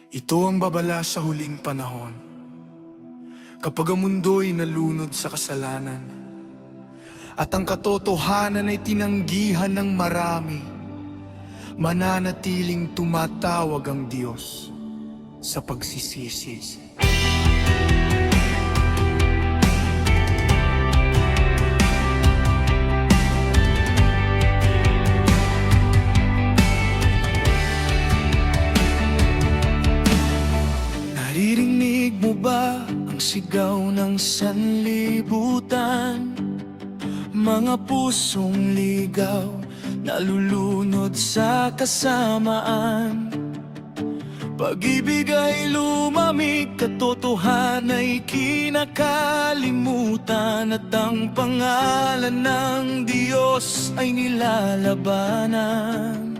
Ito ang babala sa huling panahon, kapag ang mundo'y nalunod sa kasalanan, at ang katotohanan ay tinanggihan ng marami. Mananatiling tumatawag ang Diyos sa pagsisisi. Naririnig mo ba ang sigaw ng sanlibutan? Mga pusong ligaw, nalulunod sa kasamaan. Pag-ibig ay lumamig, katotohanan ay kinakalimutan, at ang pangalan ng Diyos ay nilalabanan.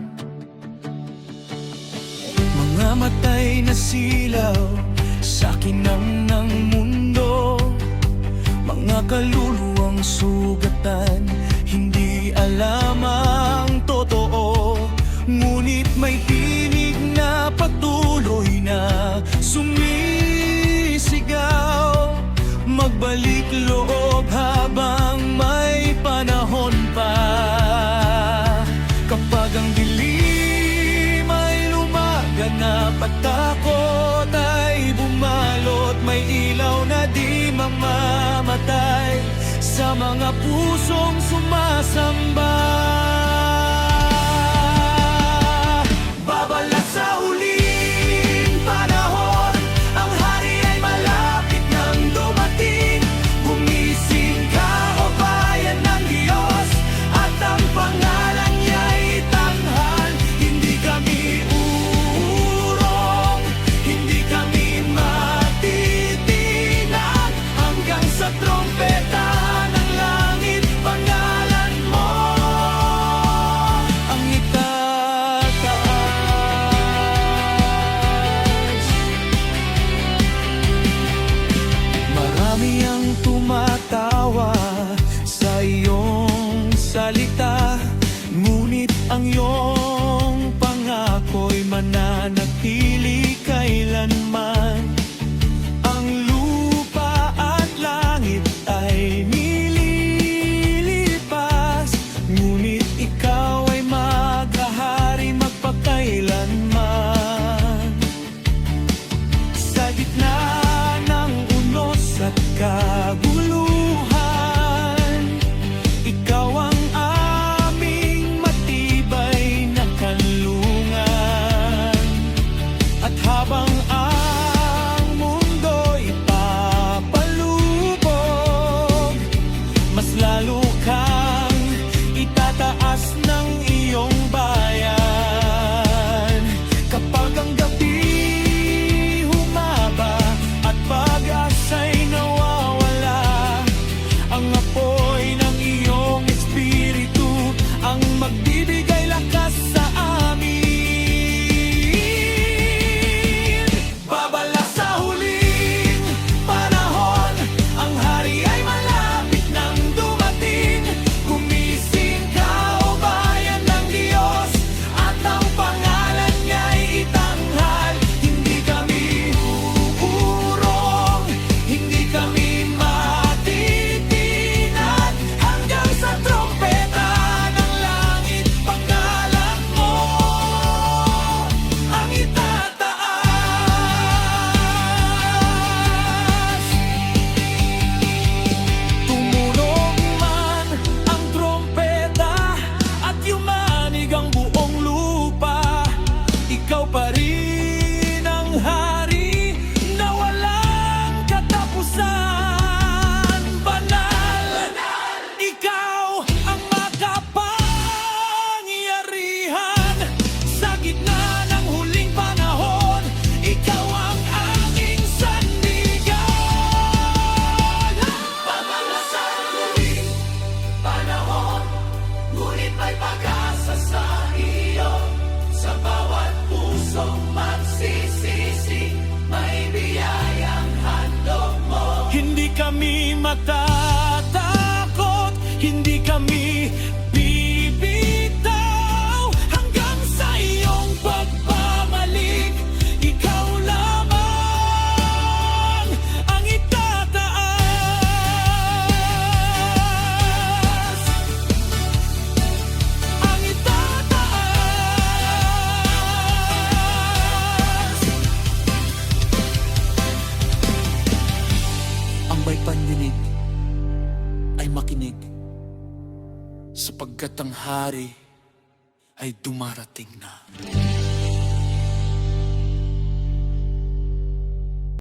Mga matay na silaw sa kinang ng mundo, mga kaluluwang sugatan, hindi alam ang totoo. Ngunit may tinig na patuloy na sumisigaw, magbalik loob habang may panahon pa. Kapag ang dilim ay lumaganap at takot ay bumalot, may ilaw na di mamamatay sa mga pusong sumasamba. Babala sa huling panahon, ang hari ay malapit nang dumating. Gumising ka, o bayan ng Diyos, at ang pangalan niya'y itanghal. Hindi kami uurong, hindi kami matitinag, hanggang sa trompeta ng langit, pangalan mo sapagkat ang hari ay dumarating na.